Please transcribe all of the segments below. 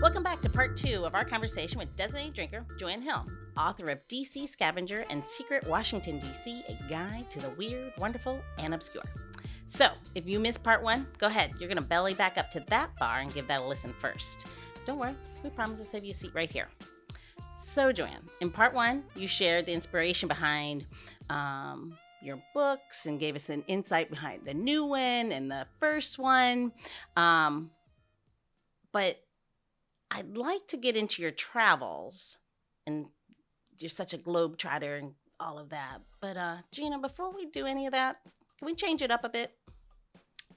Welcome back to part 2 of our conversation with designated drinker JoAnn Hill, author of DC Scavenger and Secret Washington, D.C., a guide to the weird, wonderful, and obscure. So, if you missed part 1, go ahead. You're going to belly back up to that bar and give that a listen first. Don't worry, we promise to save you a seat right here. So, JoAnn, in part 1, you shared the inspiration behind your books and gave us an insight behind the new one and the first one. But I'd like to get into your travels, and you're such a globetrotter and all of that. But Gina, before we do any of that, can we change it up a bit?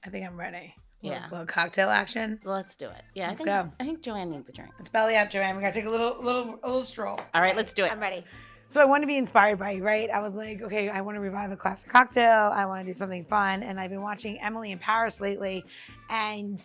I think I'm ready. Yeah. Little cocktail action. Let's do it. Yeah, Let's go. I think JoAnn needs a drink. Let's belly up, JoAnn. We gotta take a little stroll. All right, let's do it. I'm ready. So I want to be inspired by you, right? I was like, okay, I want to revive a classic cocktail. I want to do something fun. And I've been watching Emily in Paris lately. And,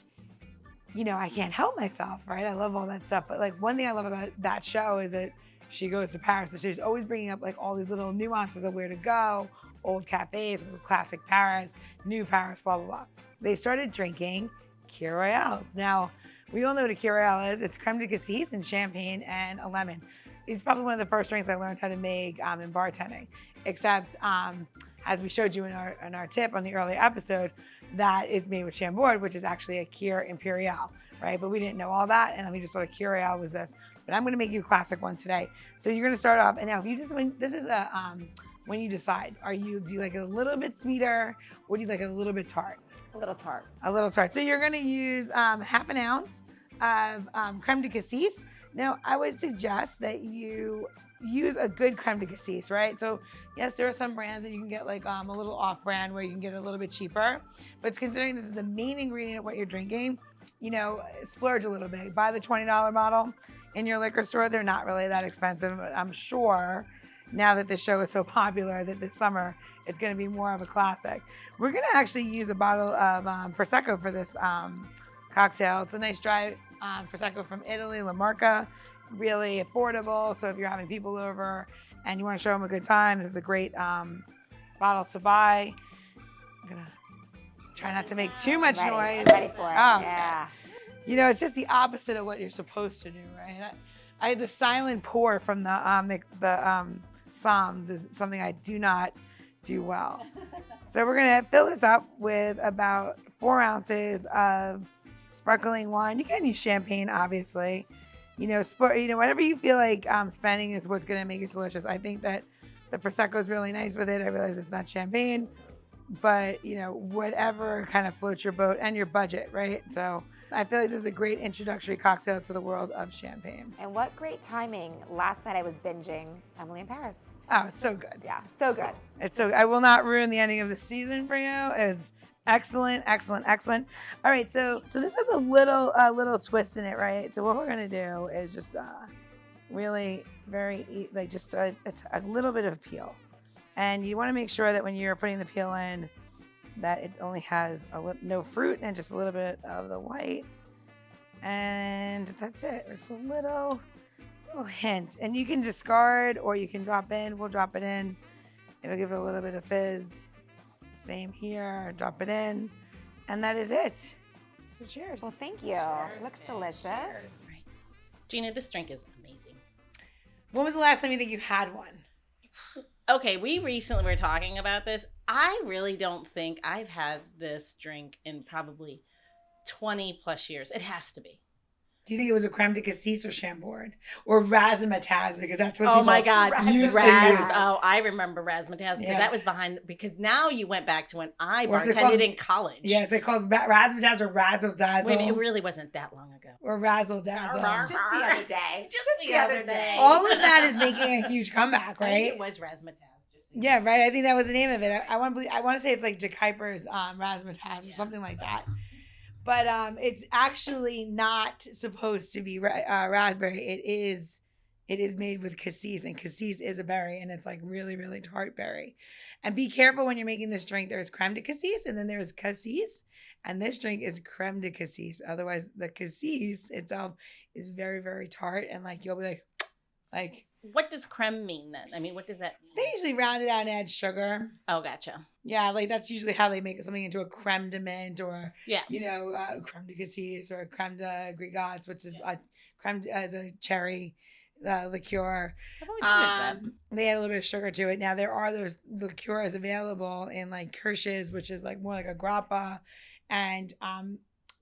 you know, I can't help myself, right? I love all that stuff. But like one thing I love about that show is that she goes to Paris. So she's always bringing up like all these little nuances of where to go, old cafes, classic Paris, new Paris, blah, blah, blah. They started drinking Kir Royales. Now, we all know what a Kir Royale is. It's crème de cassis and champagne and a lemon. It's probably one of the first drinks I learned how to make in bartending, except as we showed you in our tip on the earlier episode, that is made with Chambord, which is actually a Kir Imperial, right? But we didn't know all that, and we just thought a Kir Royale was this. But I'm gonna make you a classic one today. So you're gonna start off, and now if you just, when you decide, do you like it a little bit sweeter, or do you like it a little bit tart? A little tart. A little tart. So you're gonna use half an ounce of crème de cassis. Now, I would suggest that you use a good crème de cassis, right? So, yes, there are some brands that you can get like a little off-brand where you can get it a little bit cheaper. But considering this is the main ingredient of what you're drinking, you know, splurge a little bit. Buy the $20 bottle in your liquor store. They're not really that expensive. But I'm sure now that this show is so popular that this summer it's going to be more of a classic. We're going to actually use a bottle of Prosecco for this cocktail. It's a nice dry Prosecco from Italy, La Marca, really affordable. So if you're having people over and you want to show them a good time, this is a great bottle to buy. I'm gonna try not to make too much noise. I'm ready for it. Oh, Yeah. you know, it's just the opposite of what you're supposed to do, right? I the silent pour from the Psalms is something I do not do well. So we're gonna fill this up with about 4 ounces of sparkling wine. You can use champagne, obviously. You know, whatever you feel like spending is what's going to make it delicious. I think that the Prosecco is really nice with it. I realize it's not champagne, but, you know, whatever kind of floats your boat and your budget, right? So I feel like this is a great introductory cocktail to the world of champagne. And what great timing. Last night I was binging Emily in Paris. Oh, it's so good. Yeah, so good. I will not ruin the ending of the season for you. It's excellent, excellent, excellent. All right, so this has a little twist in it, right? So what we're gonna do is just really very just a little bit of peel, and you want to make sure that when you're putting the peel in, that it only has no fruit and just a little bit of the white, and that's it. Just a little hint, and you can discard or you can drop in. We'll drop it in. It'll give it a little bit of fizz. Same here, drop it in, and that is it. So cheers. Well, thank you. Cheers. Looks delicious. Cheers. Gina, this drink is amazing. When was the last time you think you had one? Okay, we recently were talking about this. I really don't think I've had this drink in probably 20 plus years. It has to be. Do you think it was a crème de cassis or Chambord or razzmatazz? Because that's what Oh my God, used to Raz. use. Oh, I remember razzmatazz because Yeah. that was because now you went back to when I Or is it called- bartended in college. Yeah, is it called razzmatazz or razzle dazzle? Wait a minute, it really wasn't that long ago. Or razzle dazzle. Just the other day. Just the other day. All of that is making a huge comeback, I think right? it was razzmatazz. Just so you Yeah, know. right. I think that was the name of it. I want to say it's like Jack Hyper's razzmatazz or something like that. But it's actually not supposed to be raspberry. It is made with cassis, and cassis is a berry, and it's like really, really tart berry. And be careful when you're making this drink. There's crème de cassis, and then there's cassis, and this drink is crème de cassis. Otherwise, the cassis itself is very, very tart, and like you'll be like what does crème mean then? I mean, what does that mean? They usually round it out and add sugar. Oh, gotcha. Yeah, like that's usually how they make something into a crème de menthe or, Yeah. Crème de cassis or crème de grignots, which is a crème as a cherry liqueur. I've always wondered that. They add a little bit of sugar to it. Now there are those liqueurs available in like Kirsch's, which is like more like a grappa. And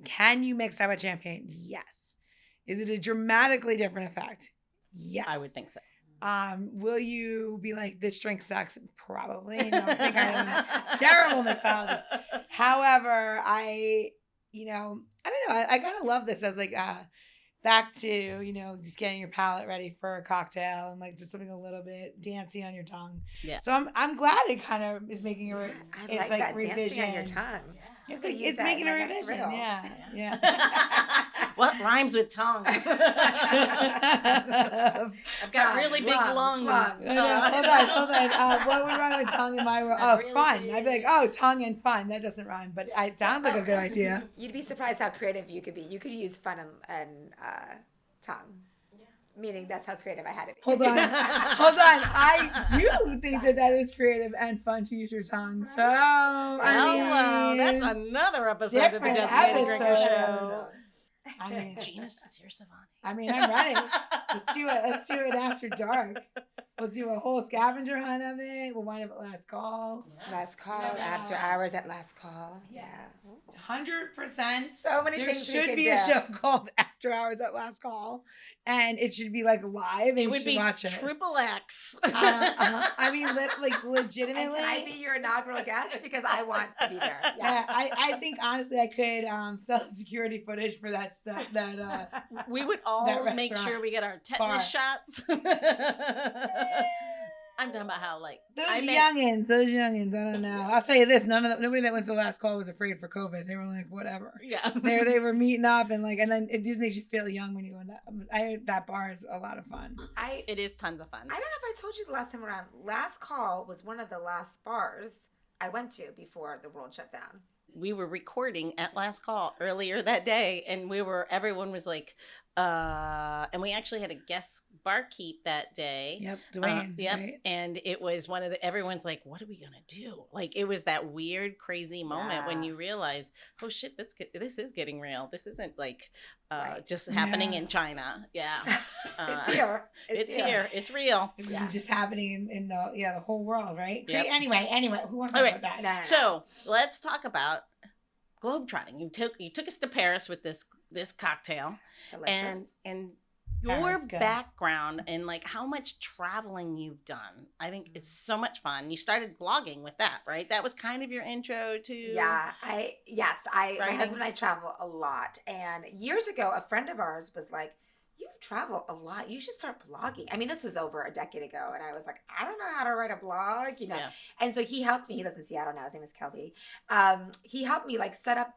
can you mix that with champagne? Yes. Is it a dramatically different effect? Yes. I would think so. Will you be like, this drink sucks? Probably. No, I think I'm a terrible mixologist. However, I don't know. I kind of love this as like back to, just getting your palate ready for a cocktail and like just something a little bit dancey on your tongue. Yeah. So I'm glad it kind of is making a I like that revision. dancing on your tongue. It's making a revision. Yeah. What rhymes with tongue? I've got really big lungs. Hold on. What would rhyme with tongue in my world? Oh, really fun. big. I'd be like, oh, tongue and fun. That doesn't rhyme, but it sounds like a good idea. You'd be surprised how creative you could be. You could use fun and tongue. Meaning that's how creative I had to be. Hold on. I do think that is creative and fun to use your tongue. So, Hello, that's another episode of the different Designated Drinker episode. Show. I mean, Gina Savani. I'm ready. Let's do it after dark. We'll do a whole scavenger hunt of it. We'll wind up at last call. Last call, after hours at last call. Yeah. 100%. So many There things we should could be do. a show called After Hours at Last Call, and it should be like live. And It you would should be watch it. triple X. I mean, like And legitimately. can I be your inaugural guest? Because I want to be there. Yeah, Yes. I think honestly I could sell security footage for that stuff. We would all That make restaurant sure we get our tetanus bar. shots. I'm talking about how Those I youngins, I don't know. I'll tell you this: nobody that went to Last Call was afraid for COVID. They were like, whatever. Yeah. They were meeting up and then it just makes you feel young when you go in that. That bar is a lot of fun. It is tons of fun. I don't know if I told you the last time around. Last Call was one of the last bars I went to before the world shut down. We were recording at Last Call earlier that day, and everyone was like, and we actually had a guest barkeep that day. Yep, Dwayne. Yep. Right? And it was everyone's like, what are we going to do? Like, it was that weird, crazy moment when Yeah. you realize, oh shit, this is getting real. This isn't like Right. just happening Yeah. in China. Yeah. It's here. It's here. It's real. This Yeah. is just happening in the whole world, right? Yep. Anyway, who wants to All talk right. about that? No. So let's talk about globetrotting. You took us to Paris with this cocktail, Delicious. and Oh, your that's good. background and like how much traveling you've done. I think it's so much fun. You started blogging with that, right? That was kind of your intro to. Yeah, my Writing? husband and I travel a lot. And years ago, a friend of ours was like, you travel a lot. You should start blogging. I mean, this was over a decade ago. And I was like, I don't know how to write a blog, Yeah. And so he helped me. He lives in Seattle now. His name is Kelby. He helped me like set up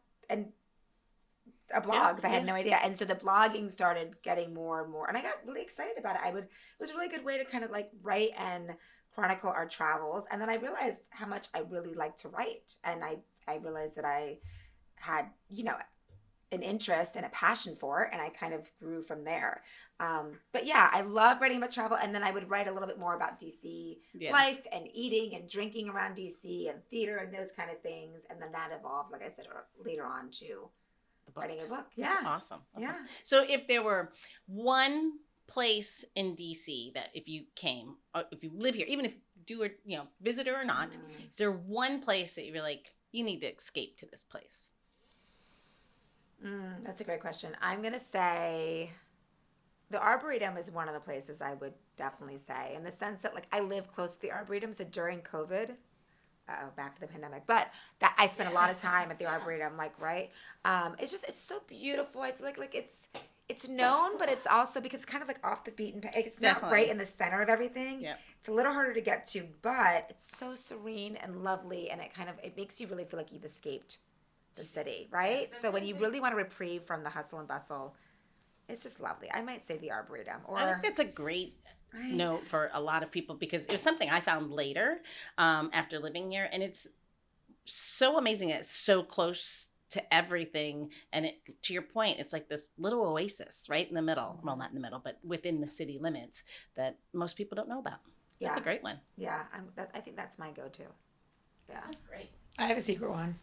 a blog because I had no idea. And so the blogging started getting more and more. And I got really excited about it. It was a really good way to kind of like write and chronicle our travels. And then I realized how much I really like to write. And I realized that I had, an interest and a passion for it. And I kind of grew from there. But yeah, I love writing about travel. And then I would write a little bit more about DC life and eating and drinking around DC and theater and those kind of things. And then that evolved, like I said, later on to writing a book. Yeah. That's awesome. That's Yeah. awesome. So if there were one place in DC that if you came, or if you live here, even if you do a visitor or not, is there one place that you're like, you need to escape to this place? That's a great question. I'm going to say the Arboretum is one of the places I would definitely say, in the sense that like I live close to the Arboretum. So during COVID, back to the pandemic, but that I spent a lot of time at the Arboretum, like, right. It's so beautiful. I feel like it's known, but it's also because it's kind of like off the beaten path. It's not Definitely. right in the center of everything. Yep. It's a little harder to get to, but it's so serene and lovely. And it makes you really feel like you've escaped the city, right? So when you really want a reprieve from the hustle and bustle, it's just lovely. I might say the Arboretum. Or I think that's a great right? note for a lot of people because it was something I found later after living here, and it's so amazing. It's so close to everything. And to your point, it's like this little oasis right in the middle. Well, not in the middle, but within the city limits that most people don't know about. That's a great one. Yeah, I think that's my go-to. Yeah. That's great. I have a secret one.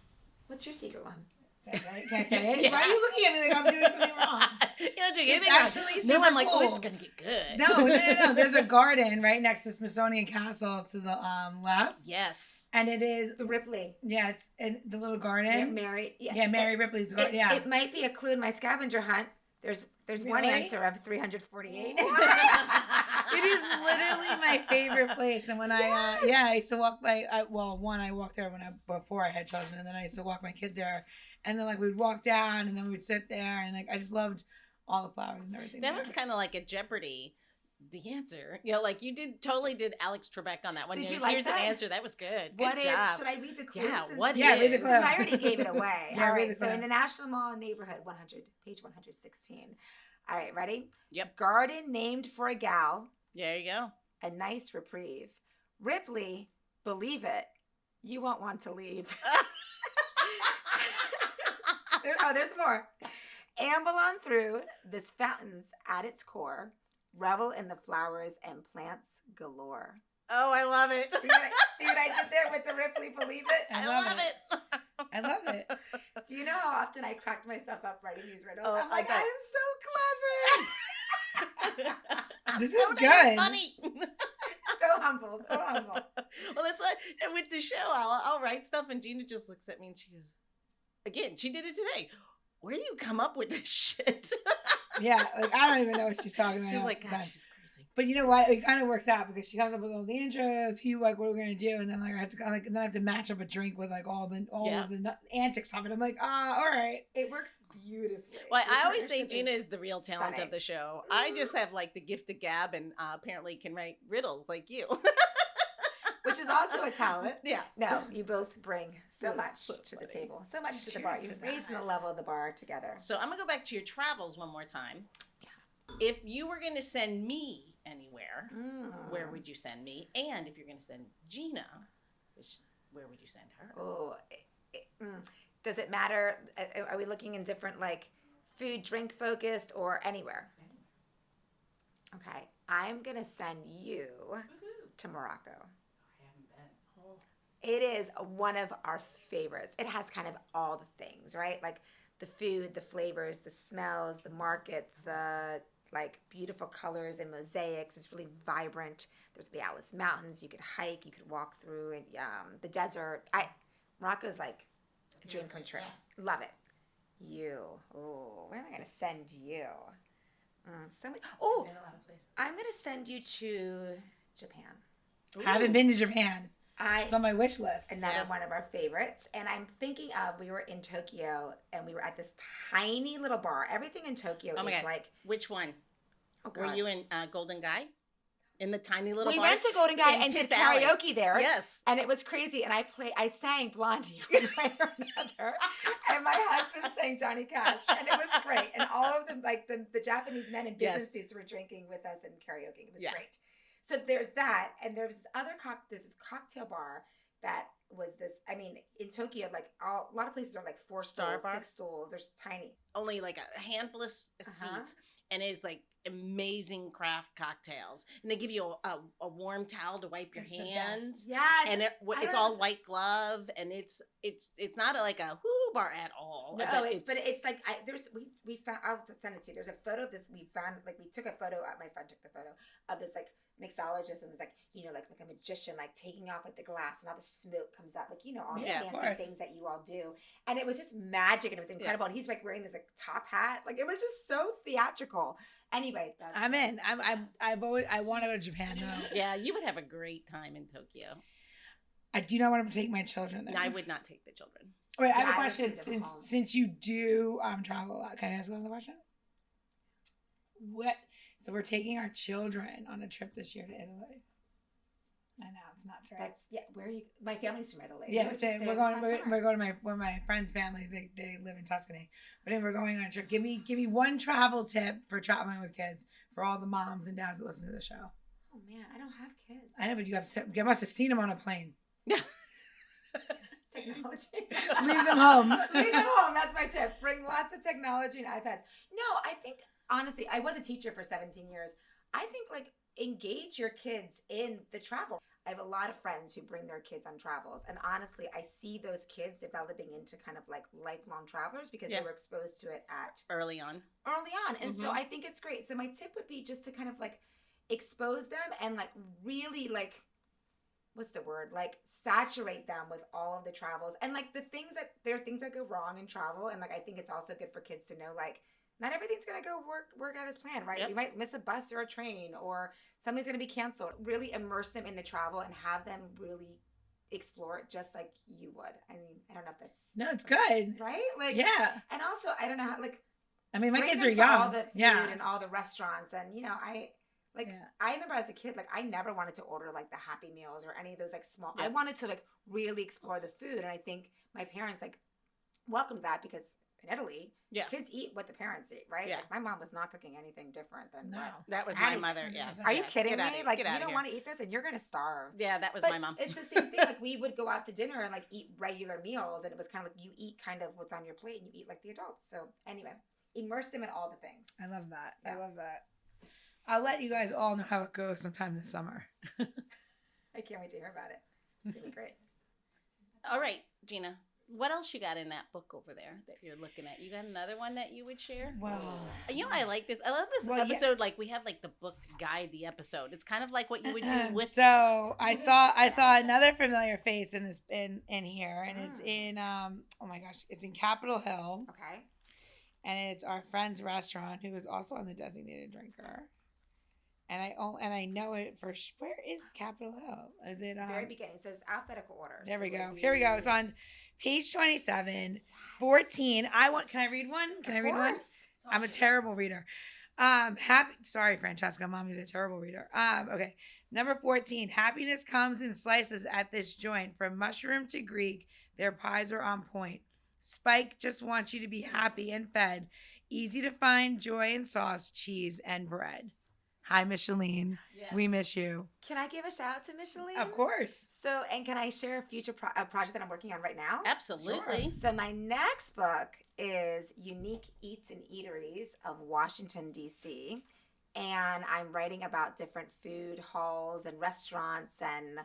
What's your secret one? Say it, right? Can I say it? Yeah. Why are you looking at me like I'm doing something wrong? You're not doing It's anything actually wrong. super No, I'm like, cool. oh, it's going to get good. No. There's a garden right next to Smithsonian Castle to the left. Yes. And it is, The Ripley. yeah, it's in the little garden. Yeah, Mary. Yeah, Mary Ripley's garden. Yeah. It might be a clue in my scavenger hunt. There's one Really? answer of 348. It is literally my favorite place. And when I used to walk by, I walked there before I had children, and then I used to walk my kids there. And then like we'd walk down, and then we'd sit there, and like I just loved all the flowers and everything. That there. was kind of like a Jeopardy. The answer, you know, like you totally did Alex Trebek on that one. Did you know, like Here's that? the answer. That was good. What Good is? job. Should I read the clues? Yeah, since- what Yeah, read the is? clue. I already gave it away. Yeah, All read right. the So clue. in the National Mall neighborhood, page 116. All right, ready? Yep. Garden named for a gal, There you go. a nice reprieve. Ripley, believe it, you won't want to leave. There's more. Amble on through, this fountain's at its core. Revel in the flowers and plants galore. Oh, I love it. See what I did there with the Ripley, believe it? I I love love it. it. I love it. Do you know how often I cracked myself up writing these riddles? Oh, I'm like, I bet. I'm so clever. This Oh, is that's good. Funny. So humble, so humble. Well, that's why. And with the show, I'll write stuff, and Gina just looks at me and she goes, "Again, she did it today. Where do you come up with this shit?" Yeah, like I don't even know what she's talking about. She's half like, the "God, time. she's crazy." But you know what? It kind of works out because she comes up with all the intros, like what we're gonna do, and then like I have to kind of like, and then I have to match up a drink with like all Yeah. of the antics of it. I'm like, all right. It works beautifully. Well, Your I always say partnership Gina is the real talent stunning. of the show. I just have like the gift of gab, and apparently can write riddles like you. which is also a talent. Yeah. No, you both bring so That's much so to the funny. table, so much to the bar. Cheers You've to raised that. the level of the bar together. So I'm gonna go back to your travels one more time. If you were gonna send me anywhere, where would you send me? And if you're gonna send Gina, where would you send her? Oh, does it matter? Are we looking in different like food, drink focused, or anywhere? Okay, I'm gonna send you to Morocco. I haven't been. It is one of our favorites. It has kind of all the things, right? Like the food, the flavors, the smells, the markets, the like beautiful colors and mosaics. It's really vibrant. There's the Atlas Mountains. You could hike. You could walk through, and the desert. Morocco's like a dream come true. Love it. Where am I gonna send you? So many. Oh, I'm gonna send you to Japan. I haven't been to Japan. It's I on my wish list. another one of our favorites, and I'm thinking of we were in Tokyo and we were at this tiny little bar. Everything in Tokyo Oh my is God. like. Which one? Oh Were God. you in Golden Guy? In the tiny little We bars? went to Golden Guy In and did Piss Alley. karaoke there. Yes. And it was crazy. And I sang Blondie one way or another. And my husband sang Johnny Cash. And it was great. And all of them, like the Japanese men in business suits were drinking with us and karaoke. It was great. So there's that. And there's this other there's this cocktail bar that was this, I mean, in Tokyo, like a lot of places are like 4 Star stools, bar? 6 stools. There's tiny. Only like a handful of seats, and it's like amazing craft cocktails. And they give you a warm towel to wipe your It's the hands. Yes. And it's know all this- white glove, and it's not like a whoo bar at all. No, but it's like we found. I'll send it to you. There's a photo of this. We found like we took a photo. My friend took the photo of this like mixologist, and it's like like a magician like taking off like the glass, and all the smoke comes out, like all the Yeah, of fancy course. things that you all do, and it was just magic, and it was incredible. And he's like wearing this like top hat, like it was just so theatrical. Anyway, I'm in. I want to go to Japan though. yeah, you would have a great time in Tokyo. I do not want to take my children there. I would not take the children. Wait, I have a I would question. take them home. Since you do travel a lot, can I ask another question? What? So we're taking our children on a trip this year to Italy. I know it's nuts, right? Where are you? My family's from Italy. Yeah, We were just so there we're this going. past We're summer. going to one of my friend's family. They live in Tuscany, but then we're going on a trip. Give me one travel tip for traveling with kids for all the moms and dads that listen to the show. Oh man, I don't have kids. I know, but you must have seen them on a plane. technology. Leave them home. Leave them home. That's my tip. Bring lots of technology and iPads. No, I think, honestly, I was a teacher for 17 years. I think, like, engage your kids in the travel. I have a lot of friends who bring their kids on travels. And honestly, I see those kids developing into kind of like lifelong travelers because they were exposed to it at early on. And so I think it's great. So my tip would be just to kind of like expose them and like really like, what's the word? Like saturate them with all of the travels and like there are things that go wrong in travel. And like, I think it's also good for kids to know, like, not everything's going to go work out as planned, right? You might miss a bus or a train or something's going to be canceled. Really immerse them in the travel and have them really explore it just like you would. I mean, I don't know if that's... No, it's good. Right? Like, yeah. And also, I don't know how, like... I mean, my kids are to young. all the food and all the restaurants. And, you know, I remember as a kid, like, I never wanted to order, like, the Happy Meals or any of those, like, small... I wanted to, like, really explore the food. And I think my parents, like, welcomed that because... in Italy, kids eat what the parents eat, right? Yeah. Like my mom was not cooking anything different than that was my mother. Yeah. Are you kidding me? Like you don't want to eat this and you're gonna starve. Yeah, that was my mom. It's the same thing. Like we would go out to dinner and like eat regular meals, and it was kind of like you eat kind of what's on your plate and you eat like the adults. So anyway, immerse them in all the things. I love that. I love that. I'll let you guys all know how it goes sometime this summer. I can't wait to hear about it. It's gonna be great. All right, Gina. What else you got in that book over there that you're looking at? You got another one that you would share? Well, you know, I like this. I love this episode. Like we have like the book to guide the episode. It's kind of like what you would do with. So I saw another familiar face in this in here, and it's in oh my gosh, it's in Capitol Hill. Okay. And it's our friend's restaurant who is also on the designated drinker. And I know it for where is Capitol Hill? Is it very beginning? So it's alphabetical order. There we go. Here we go. It's on page 27, 14. Can I read one? Can I read one? I'm a terrible reader. Sorry, Francesca. Mommy's a terrible reader. Okay. Number 14. Happiness comes in slices at this joint. From mushroom to Greek, their pies are on point. Spike just wants you to be happy and fed. Easy to find joy in sauce, cheese, and bread. Hi, Micheline. Yes. We miss you. Can I give a shout out to Micheline? Of course. So, and can I share a future project that I'm working on right now? Absolutely. Sure. So my next book is Unique Eats and Eateries of Washington, D.C. And I'm writing about different food halls and restaurants and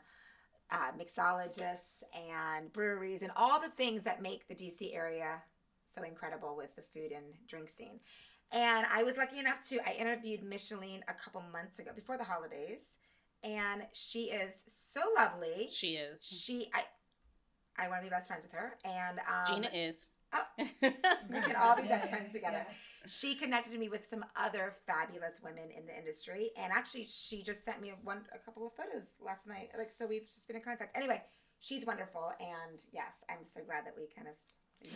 mixologists and breweries and all the things that make the D.C. area so incredible with the food and drink scene. And I was lucky enough I interviewed Micheline a couple months ago before the holidays. And she is so lovely. She is. I want to be best friends with her. And Gina is. Oh, we can all be best friends together. Yes. She connected me with some other fabulous women in the industry. And actually, she just sent me a couple of photos last night. Like, so we've just been in contact. Anyway, she's wonderful. And yes, I'm so glad that we kind of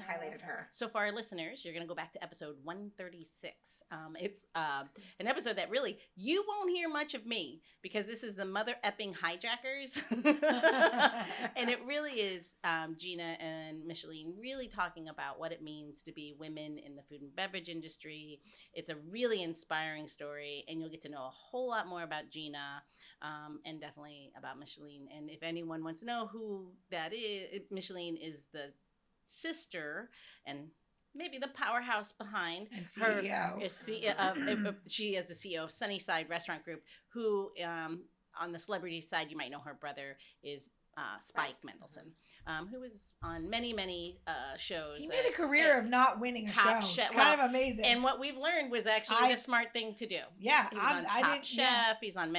highlighted her. So for our listeners, you're going to go back to episode 136. It's an episode that really, you won't hear much of me because this is the mother epping hijackers. And it really is Gina and Micheline really talking about what it means to be women in the food and beverage industry. It's a really inspiring story, and you'll get to know a whole lot more about Gina and definitely about Micheline. And if anyone wants to know who that is, Micheline is the sister and maybe the powerhouse behind and CEO. She is the CEO of Sunnyside Restaurant Group, who on the celebrity side, you might know her brother is Spike Mendelsohn, who was on many shows. He made a career of not winning a show. It's kind of amazing. And what we've learned was actually the smart thing to do. Yeah, he was on Top Chef. Yeah. He's on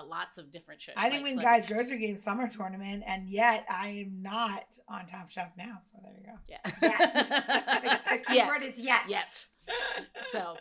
lots of different shows. I didn't win Guys Grocery Game Summer Tournament, and yet I am not on Top Chef now. So there you go. Yeah. The keyword is yet. Yet. So,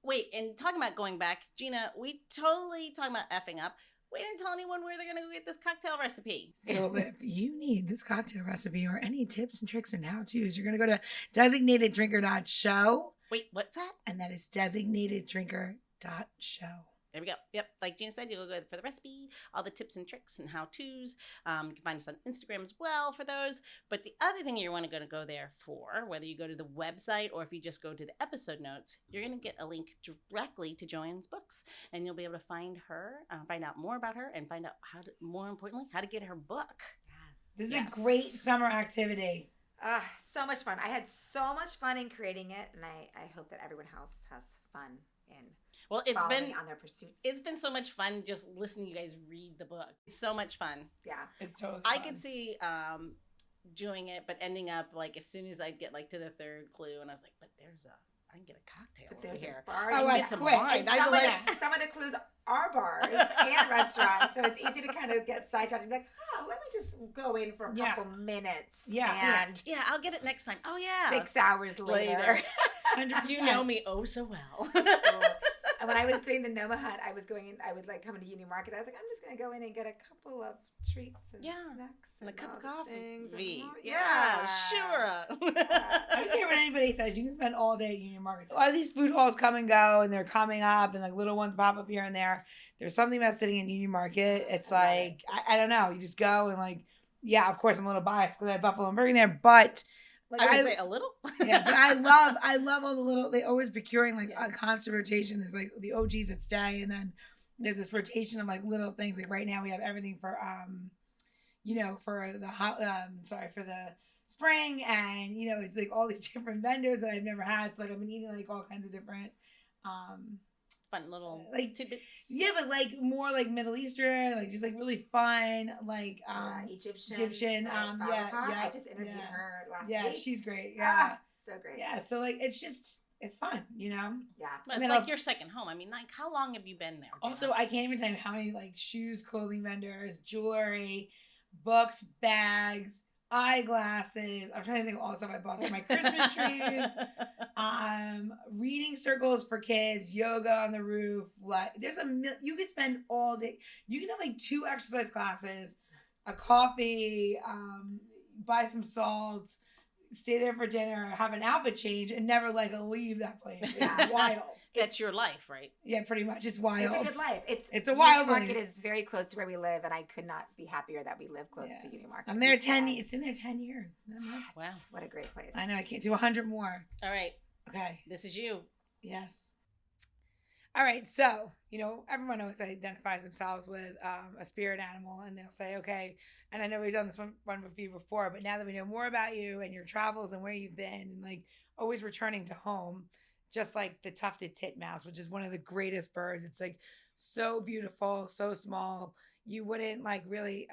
wait, and talking about going back, Gina, we totally talking about effing up. We didn't tell anyone where they're going to go get this cocktail recipe. So if you need this cocktail recipe or any tips and tricks and how-tos, you're going to go to designateddrinker.show. Wait, what's that? And that is designateddrinker.show. There we go. Yep. Like Gina said, you'll go for the recipe, all the tips and tricks and how-tos. You can find us on Instagram as well for those. But the other thing you're going to go there for, whether you go to the website or if you just go to the episode notes, you're going to get a link directly to JoAnn's books. And you'll be able to find her, find out more about her, and find out more importantly, how to get her book. This is Yes. a great summer activity. So much fun. I had so much fun in creating it, and I hope that everyone else has fun in Well, it's following been on their pursuits. it's been so much fun just listening to you guys read the book. It's so much fun. Yeah. It's totally I fun. could see doing it, but ending up like as soon as I'd get like to the third clue, and I was like, but I can get a cocktail But over there's here. a bar. Oh, you I can get some quit. wine. And I some, like- some of the clues are bars and restaurants, so it's easy to kind of get sidetracked and be like, oh, let me just go in for a Yeah. couple minutes. Yeah. And Yeah, I'll get it next time. Oh yeah. 6 hours later. 100%. You know me oh so well. And when I was doing the Noma Hunt, I was going in, I would like come into Union Market. I was like, I'm just going to go in and get a couple of treats and Yeah. snacks And a cup of all the coffee. things and V. all- Yeah, sure. I don't care what anybody says. You can spend all day at Union Market. A lot of these food halls come and go, and they're coming up, and like little ones pop up here and there. There's something about sitting in Union Market. It's I love like, I don't know. You just go and like, yeah, of course I'm a little biased because I have Buffalo and Burger there, but like, I would say a little. yeah, but I love all the little. They always procuring like a constant rotation. There's like the OGs that stay, and then there's this rotation of like little things. Like right now we have everything for for the for the spring, and it's like all these different vendors that I've never had. So like I've been eating like all kinds of different Fun little like tidbits. yeah, but like more like Middle Eastern, like just like really fun, like Egyptian. yeah, I just interviewed yeah. her last yeah, week. she's great. Yeah. So great. Yeah, so like it's fun, Yeah. But And it's then like your second home. I mean, like, how long have you been there? Gina? Also, I can't even tell you how many like shoes, clothing vendors, jewelry, books, bags, eyeglasses. I'm trying to think of all the stuff I bought there. My Christmas trees, reading circles for kids, yoga on the roof. Like there's you could spend all day. You can have like 2 exercise classes, a coffee, buy some salt, stay there for dinner, have an outfit change, and never like leave that place. It's Yeah. wild. That's your life, right? Yeah, pretty much. It's wild. It's a good life. It's a wild Union Market place. is very close to where we live, and I could not be happier that we live close Yeah. to Union Market. I'm there It's 10. fun. It's in there 10 years. Wow. What a great place. I know. I can't do 100 more. All right. Okay. This is you. Yes. All right. So, everyone always identifies themselves with a spirit animal, and they'll say, okay, and I know we've done this one with you before, but now that we know more about you and your travels and where you've been, and like always returning to home, just like the tufted titmouse, which is one of the greatest birds. It's like so beautiful, so small. You wouldn't like really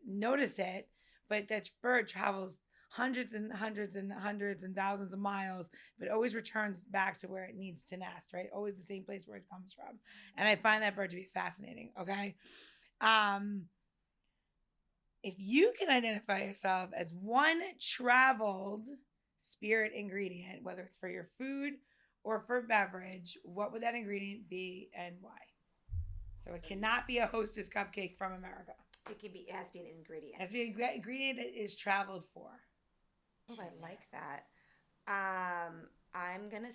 notice it, but that bird travels hundreds and hundreds and hundreds and thousands of miles, but always returns back to where it needs to nest, right? Always the same place where it comes from. And I find that bird to be fascinating, okay? If you can identify yourself as one traveled spirit ingredient, whether it's for your food or for beverage, what would that ingredient be and why? So it cannot be a Hostess cupcake from America. It has to be an ingredient. It has to be an ingredient that is traveled for. Oh, I like that. I'm gonna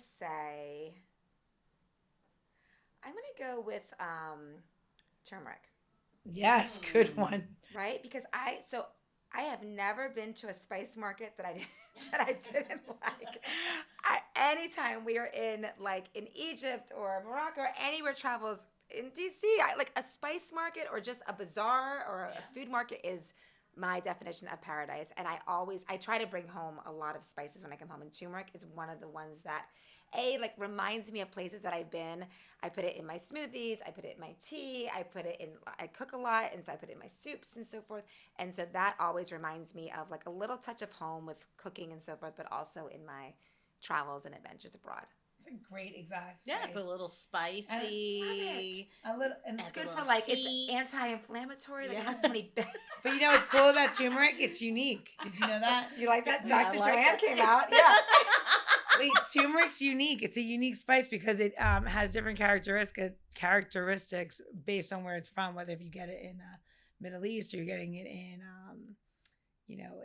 go with turmeric. Yes, good one. Right? Because I have never been to a spice market that I didn't like. Anytime we are in Egypt or Morocco or anywhere travels in DC, I like a spice market or just a bazaar or a food market is my definition of paradise. And I try to bring home a lot of spices when I come home, and turmeric is one of the ones that reminds me of places that I've been. I put it in my smoothies, I put it in my tea, I cook a lot, and so I put it in my soups and so forth. And so that always reminds me of like a little touch of home with cooking and so forth, but also in my travels and adventures abroad. It's a great exotic spice. Yeah, it's a little spicy. A little, and It's Add good a for little it's heat. anti-inflammatory. Like Yeah. it has so many. But you know what's cool about turmeric? It's unique. Did you know that? Do you like that? Yeah, I Dr. like JoAnn that. came out. Yeah. Wait, turmeric's unique. It's a unique spice because it has different characteristics based on where it's from. Whether if you get it in the Middle East, or you're getting it in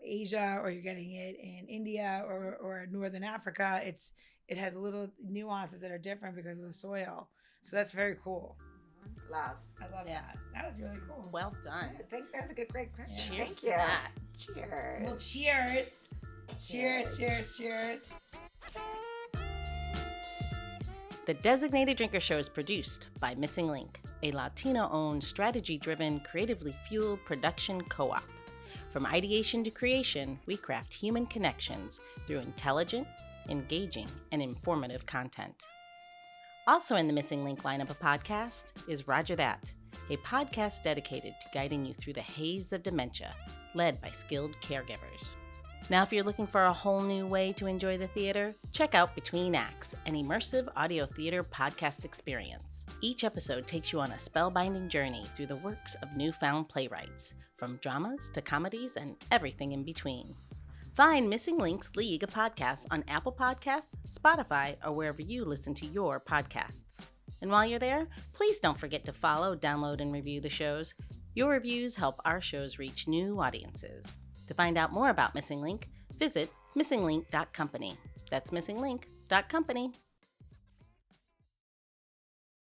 Asia, or you're getting it in India or Northern Africa. It has little nuances that are different because of the soil. So that's very cool. Love. I love Yeah. that. That was really cool. Well done. I think that's a great question. Cheers Thank to you. that. Cheers. Well, cheers. Cheers, cheers, cheers. The Designated Drinker Show is produced by Missing Link, a Latino-owned, strategy-driven, creatively fueled production co-op. From ideation to creation, we craft human connections through intelligent, engaging, and informative content. Also in the Missing Link lineup of podcasts is Roger That, a podcast dedicated to guiding you through the haze of dementia, led by skilled caregivers. Now, if you're looking for a whole new way to enjoy the theater, check out Between Acts, an immersive audio theater podcast experience. Each episode takes you on a spellbinding journey through the works of newfound playwrights, from dramas to comedies and everything in between. Find Missing Link's League of Podcasts on Apple Podcasts, Spotify, or wherever you listen to your podcasts. And while you're there, please don't forget to follow, download, and review the shows. Your reviews help our shows reach new audiences. To find out more about Missing Link, visit missinglink.company. That's missinglink.company.